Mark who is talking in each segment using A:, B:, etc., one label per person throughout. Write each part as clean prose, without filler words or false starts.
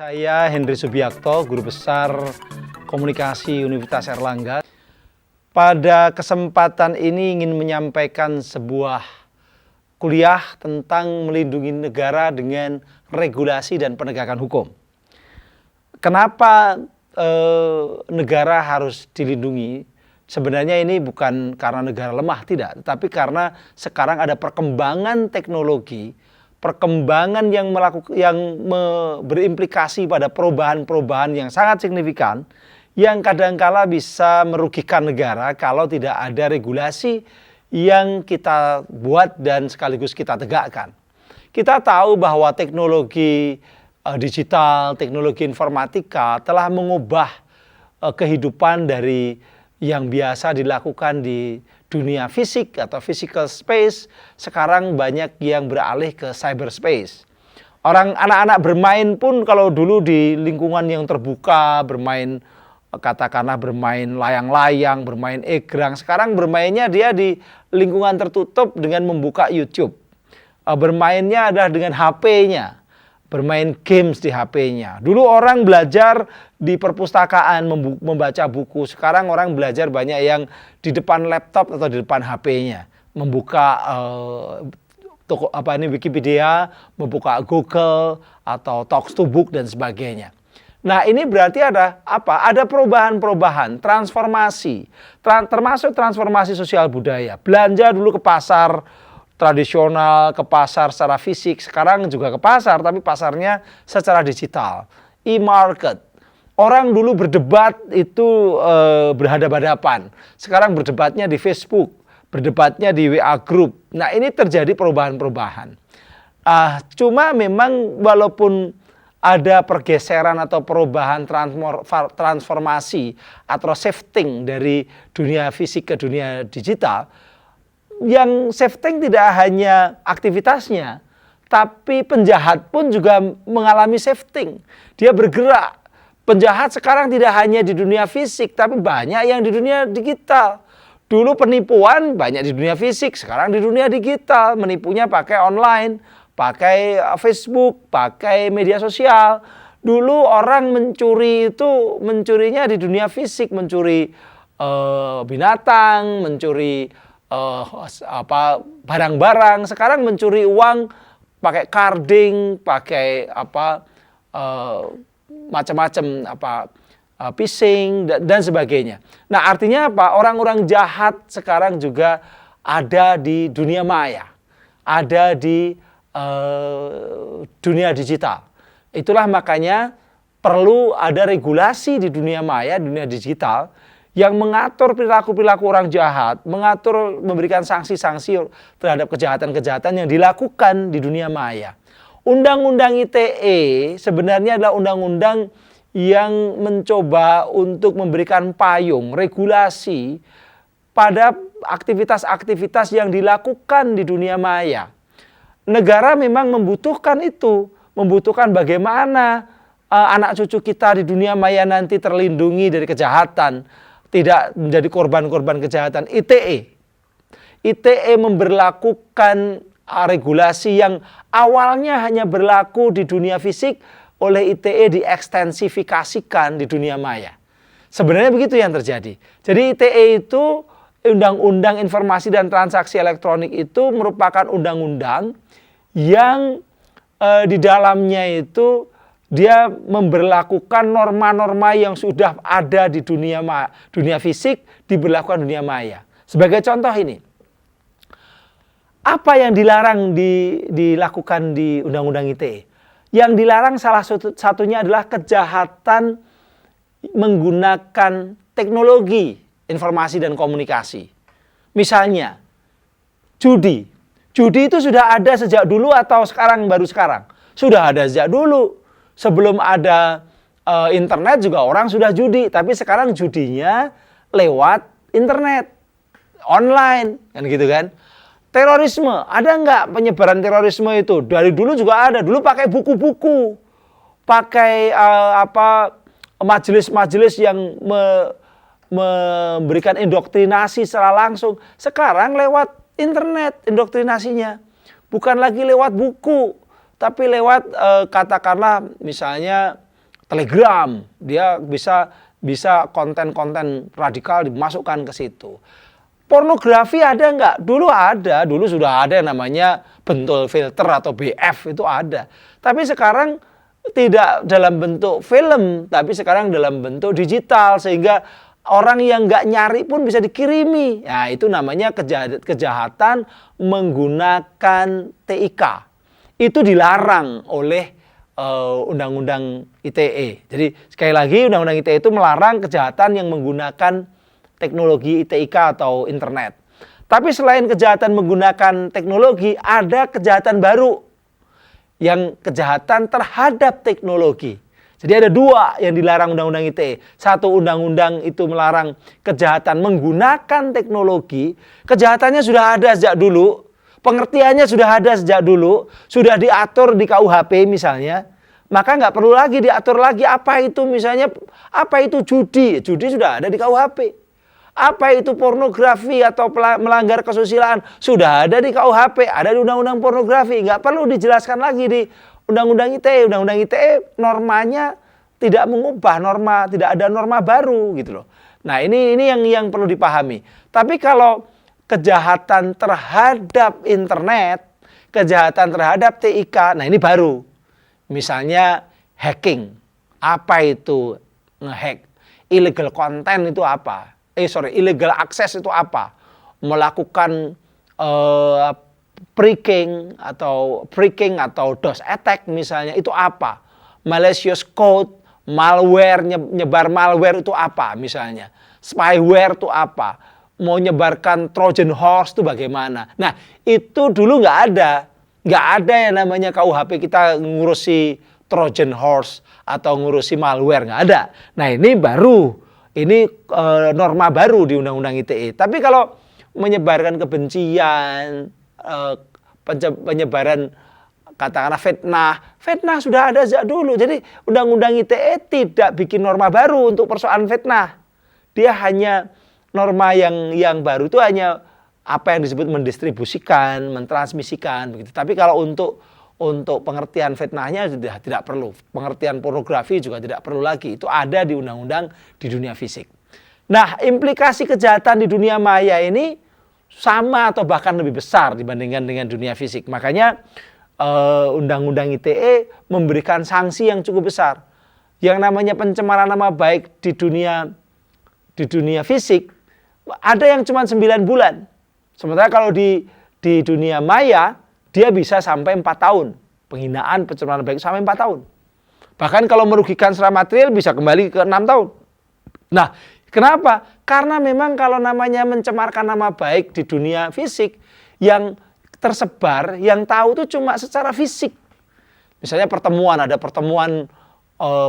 A: Saya Henry Subiakto, Guru Besar Komunikasi Universitas Airlangga. Pada kesempatan ini ingin menyampaikan sebuah kuliah tentang melindungi negara dengan regulasi dan penegakan hukum. Kenapa negara harus dilindungi? Sebenarnya ini bukan karena negara lemah, tidak. Tetapi karena sekarang ada perkembangan teknologi, perkembangan yang berimplikasi pada perubahan-perubahan yang sangat signifikan, yang kadangkala bisa merugikan negara kalau tidak ada regulasi yang kita buat dan sekaligus kita tegakkan. Kita tahu bahwa teknologi digital, teknologi informatika telah mengubah kehidupan dari yang biasa dilakukan di dunia fisik atau physical space, sekarang banyak yang beralih ke cyberspace. Anak-anak bermain pun kalau dulu di lingkungan yang terbuka, bermain katakanlah bermain layang-layang, bermain egrang, sekarang bermainnya dia di lingkungan tertutup dengan membuka YouTube. Bermainnya adalah dengan HP-nya, bermain games di HP-nya. Dulu orang belajar di perpustakaan membaca buku, sekarang orang belajar banyak yang di depan laptop atau di depan HP-nya, membuka Wikipedia, membuka Google atau Talks to Book dan sebagainya. Nah, ini berarti ada apa? Ada perubahan-perubahan, transformasi, termasuk transformasi sosial budaya. Belanja dulu ke pasar tradisional, ke pasar secara fisik, sekarang juga ke pasar, tapi pasarnya secara digital, e-market. Orang dulu berdebat itu berhadapan-hadapan, sekarang berdebatnya di Facebook, berdebatnya di WA Group. Nah, ini terjadi perubahan-perubahan. Cuma memang walaupun ada pergeseran atau perubahan transformasi atau shifting dari dunia fisik ke dunia digital, yang shifting tidak hanya aktivitasnya, tapi penjahat pun juga mengalami shifting. Dia bergerak. Penjahat sekarang tidak hanya di dunia fisik, tapi banyak yang di dunia digital. Dulu penipuan banyak di dunia fisik, sekarang di dunia digital. Menipunya pakai online, pakai Facebook, pakai media sosial. Dulu orang mencuri itu mencurinya di dunia fisik, mencuri binatang, mencuri barang-barang. Sekarang mencuri uang pakai carding, pakai macam-macam phishing dan sebagainya. Nah, artinya apa? Orang-orang jahat sekarang juga ada di dunia maya, ada di dunia digital. Itulah makanya perlu ada regulasi di dunia maya, dunia digital, yang mengatur perilaku-perilaku orang jahat, memberikan sanksi-sanksi terhadap kejahatan-kejahatan yang dilakukan di dunia maya. Undang-undang ITE sebenarnya adalah undang-undang yang mencoba untuk memberikan payung, regulasi pada aktivitas-aktivitas yang dilakukan di dunia maya. Negara memang membutuhkan itu, membutuhkan bagaimana anak cucu kita di dunia maya nanti terlindungi dari kejahatan, tidak menjadi korban-korban kejahatan. ITE memberlakukan regulasi yang awalnya hanya berlaku di dunia fisik, oleh ITE diekstensifikasikan di dunia maya. Sebenarnya begitu yang terjadi. Jadi ITE itu, Undang-Undang Informasi dan Transaksi Elektronik itu merupakan undang-undang yang di dalamnya itu dia memberlakukan norma-norma yang sudah ada di dunia fisik, diberlakukan dunia maya. Sebagai contoh ini, apa yang dilarang dilakukan di Undang-Undang ITE? Yang dilarang salah satunya adalah kejahatan menggunakan teknologi informasi dan komunikasi. Misalnya, judi. Judi itu sudah ada sejak dulu atau baru sekarang? Sudah ada sejak dulu. Sebelum ada internet juga orang sudah judi. Tapi sekarang judinya lewat internet, online, kan gitu kan. Terorisme, ada nggak penyebaran terorisme itu? Dari dulu juga ada. Dulu pakai buku-buku, pakai majelis-majelis yang memberikan indoktrinasi secara langsung. Sekarang lewat internet indoktrinasinya, bukan lagi lewat buku, tapi lewat katakanlah misalnya Telegram, dia bisa konten-konten radikal dimasukkan ke situ. Pornografi ada nggak? Dulu sudah ada yang namanya bentul filter atau BF, itu ada. Tapi sekarang tidak dalam bentuk film, tapi sekarang dalam bentuk digital, sehingga orang yang nggak nyari pun bisa dikirimi. Nah, itu namanya kejahatan menggunakan TIK. Itu dilarang oleh Undang-Undang ITE. Jadi sekali lagi Undang-Undang ITE itu melarang kejahatan yang menggunakan teknologi TIK atau internet. Tapi selain kejahatan menggunakan teknologi, ada kejahatan baru yang kejahatan terhadap teknologi. Jadi ada dua yang dilarang Undang-Undang ITE. Satu, undang-undang itu melarang kejahatan menggunakan teknologi. Kejahatannya sudah ada sejak dulu. Pengertiannya sudah ada sejak dulu, sudah diatur di KUHP misalnya, maka nggak perlu lagi diatur lagi apa itu misalnya, apa itu judi, judi sudah ada di KUHP. Apa itu pornografi atau melanggar kesusilaan, sudah ada di KUHP, ada di Undang-Undang Pornografi, nggak perlu dijelaskan lagi di Undang-Undang ITE. Undang-Undang ITE normanya tidak mengubah norma, tidak ada norma baru gitu loh. Nah ini yang perlu dipahami. Tapi kalau kejahatan terhadap internet, kejahatan terhadap TIK, nah ini baru. Misalnya hacking. Apa itu ngehack? Illegal content itu apa? Illegal access itu apa? Melakukan phreaking atau DOS attack misalnya, itu apa? Malicious code, malware, nyebar malware itu apa misalnya? Spyware itu apa? Mau nyebarkan Trojan horse itu bagaimana? Nah, itu dulu nggak ada. Nggak ada yang namanya KUHP kita ngurusi Trojan horse atau ngurusi malware, nggak ada. Nah, ini baru. Ini norma baru di Undang-Undang ITE. Tapi kalau menyebarkan kebencian, penyebaran katakanlah fitnah sudah ada sejak dulu. Jadi Undang-Undang ITE tidak bikin norma baru untuk persoalan fitnah. Dia hanya norma yang baru itu hanya apa yang disebut mendistribusikan, mentransmisikan begitu. Tapi kalau untuk pengertian fitnahnya tidak perlu. Pengertian pornografi juga tidak perlu lagi. Itu ada di undang-undang di dunia fisik. Nah, implikasi kejahatan di dunia maya ini sama atau bahkan lebih besar dibandingkan dengan dunia fisik. Makanya Undang-Undang ITE memberikan sanksi yang cukup besar. Yang namanya pencemaran nama baik di dunia fisik ada yang cuma 9 bulan. Sementara kalau di dunia maya dia bisa sampai 4 tahun. Penghinaan, pencemaran nama baik sampai 4 tahun. Bahkan kalau merugikan secara material bisa kembali ke 6 tahun. Nah, kenapa? Karena memang kalau namanya mencemarkan nama baik di dunia fisik, yang tersebar, yang tahu itu cuma secara fisik. Misalnya ada pertemuan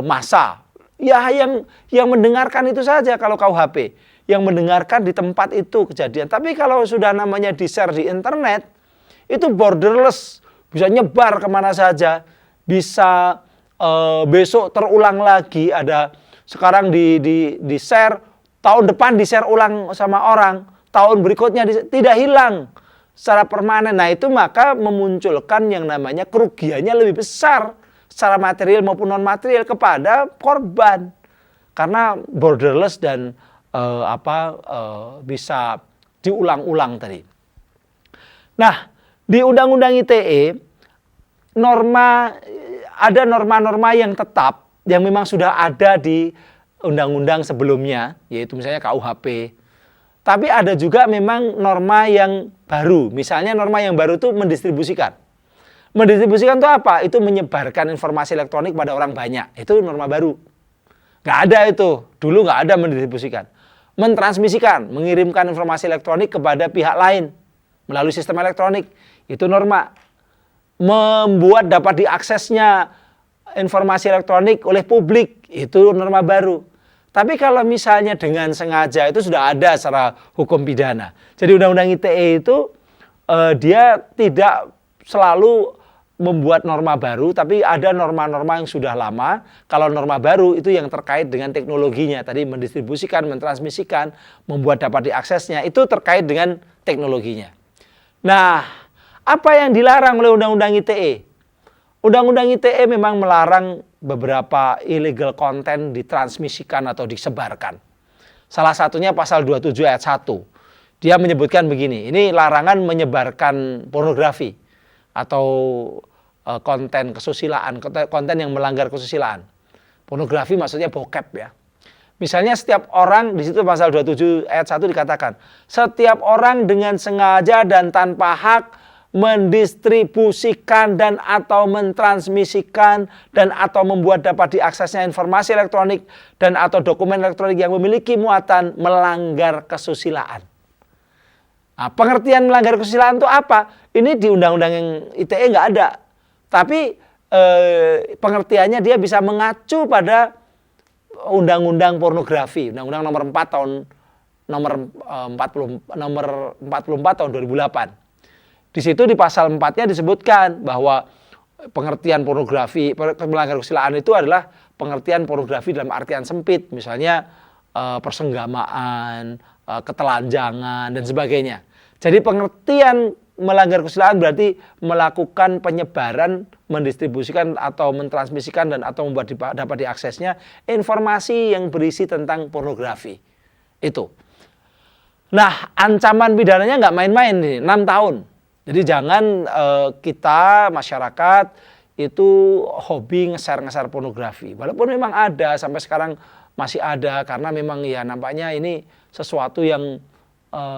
A: massa. Ya yang mendengarkan itu saja kalau KUHP. Yang mendengarkan di tempat itu kejadian. Tapi kalau sudah namanya di-share di internet, itu borderless. Bisa nyebar kemana saja. Bisa besok terulang lagi. Ada sekarang di-share, tahun depan di-share ulang sama orang. Tahun berikutnya tidak hilang secara permanen. Nah itu maka memunculkan yang namanya kerugiannya lebih besar secara material maupun non material kepada korban, karena borderless dan bisa diulang-ulang tadi. Nah, di Undang-Undang ITE ada norma-norma yang tetap yang memang sudah ada di undang-undang sebelumnya, yaitu misalnya KUHP. Tapi ada juga memang norma yang baru. Misalnya norma yang baru itu mendistribusikan. Mendistribusikan itu apa? Itu menyebarkan informasi elektronik pada orang banyak. Itu norma baru. Nggak ada itu. Dulu nggak ada mendistribusikan. Mentransmisikan, mengirimkan informasi elektronik kepada pihak lain melalui sistem elektronik. Itu norma. Membuat dapat diaksesnya informasi elektronik oleh publik. Itu norma baru. Tapi kalau misalnya dengan sengaja, itu sudah ada secara hukum pidana. Jadi Undang-Undang ITE itu dia tidak selalu membuat norma baru, tapi ada norma-norma yang sudah lama. Kalau norma baru itu yang terkait dengan teknologinya, tadi mendistribusikan, mentransmisikan, membuat dapat diaksesnya, itu terkait dengan teknologinya. Nah, apa yang dilarang oleh Undang-Undang ITE? Undang-Undang ITE memang melarang beberapa illegal content ditransmisikan atau disebarkan. Salah satunya pasal 27 ayat 1. Dia menyebutkan begini, ini larangan menyebarkan pornografi atau konten kesusilaan, konten yang melanggar kesusilaan. Pornografi maksudnya bokep ya. Misalnya setiap orang, di situ pasal 27 ayat 1 dikatakan, setiap orang dengan sengaja dan tanpa hak mendistribusikan dan atau mentransmisikan dan atau membuat dapat diaksesnya informasi elektronik dan atau dokumen elektronik yang memiliki muatan melanggar kesusilaan. Nah, pengertian melanggar kesusilaan itu apa? Ini di undang-undang yang ITE nggak ada. Tapi pengertiannya dia bisa mengacu pada undang-undang pornografi, undang-undang nomor 4 tahun nomor 44 tahun 2008. Di situ di pasal 4-nya disebutkan bahwa pengertian pornografi, melanggar kesusilaan itu adalah pengertian pornografi dalam artian sempit, misalnya persenggamaan, ketelanjangan dan sebagainya. Jadi pengertian melanggar kesusilaan berarti melakukan penyebaran, mendistribusikan atau mentransmisikan dan atau membuat dapat diaksesnya informasi yang berisi tentang pornografi. Itu. Nah, ancaman pidananya nggak main-main nih, 6 tahun. Jadi jangan kita masyarakat itu hobi nge-share pornografi. Walaupun memang ada, sampai sekarang masih ada karena memang ya nampaknya ini sesuatu yang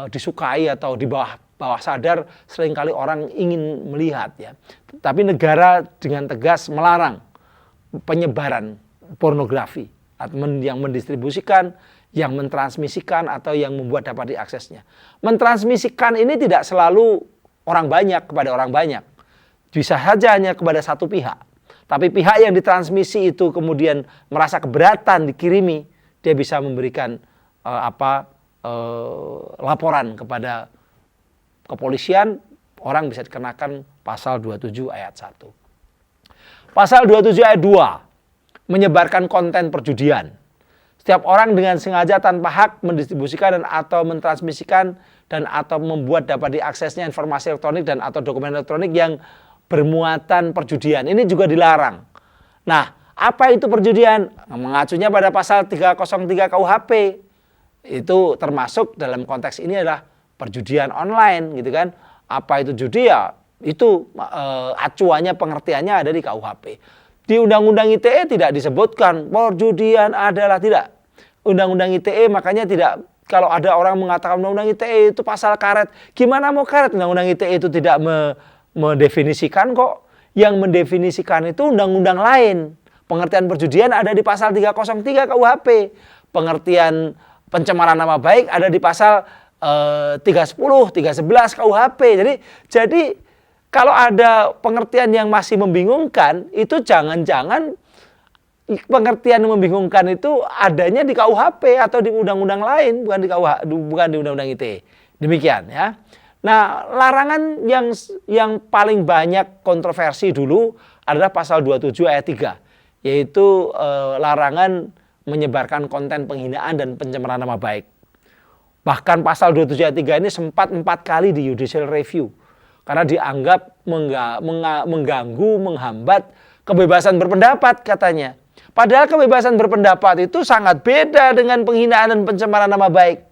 A: disukai atau di bawah sadar seringkali orang ingin melihat ya. Tapi negara dengan tegas melarang penyebaran pornografi yang mendistribusikan, yang mentransmisikan atau yang membuat dapat diaksesnya. Mentransmisikan ini tidak selalu orang banyak kepada orang banyak. Bisa saja hanya kepada satu pihak. Tapi pihak yang ditransmisi itu kemudian merasa keberatan dikirimi, dia bisa memberikan laporan kepada kepolisian, orang bisa dikenakan pasal 27 ayat 1. Pasal 27 ayat 2, menyebarkan konten perjudian. Setiap orang dengan sengaja tanpa hak mendistribusikan dan atau mentransmisikan dan atau membuat dapat diaksesnya informasi elektronik dan atau dokumen elektronik yang bermuatan perjudian. Ini juga dilarang. Nah, apa itu perjudian? Mengacunya pada pasal 303 KUHP. Itu termasuk dalam konteks ini adalah perjudian online gitu kan. Apa itu judi ya? Itu acuannya, pengertiannya ada di KUHP. Di Undang-Undang ITE tidak disebutkan perjudian adalah, tidak. Undang-Undang ITE makanya tidak, kalau ada orang mengatakan Undang-Undang ITE itu pasal karet, gimana mau karet? Undang-Undang ITE itu tidak mendefinisikan kok. Yang mendefinisikan itu undang-undang lain. Pengertian perjudian ada di pasal 303 KUHP. Pengertian pencemaran nama baik ada di pasal 310, 311 KUHP. Jadi kalau ada pengertian yang masih membingungkan, itu jangan-jangan pengertian yang membingungkan itu adanya di KUHP atau di undang-undang lain, bukan di undang-undang ITE. Demikian ya. Nah, larangan yang paling banyak kontroversi dulu adalah pasal 27 ayat 3, yaitu larangan menyebarkan konten penghinaan dan pencemaran nama baik. Bahkan pasal 27 ayat 3 ini sempat 4 kali di judicial review karena dianggap mengganggu, menghambat kebebasan berpendapat katanya. Padahal kebebasan berpendapat itu sangat beda dengan penghinaan dan pencemaran nama baik.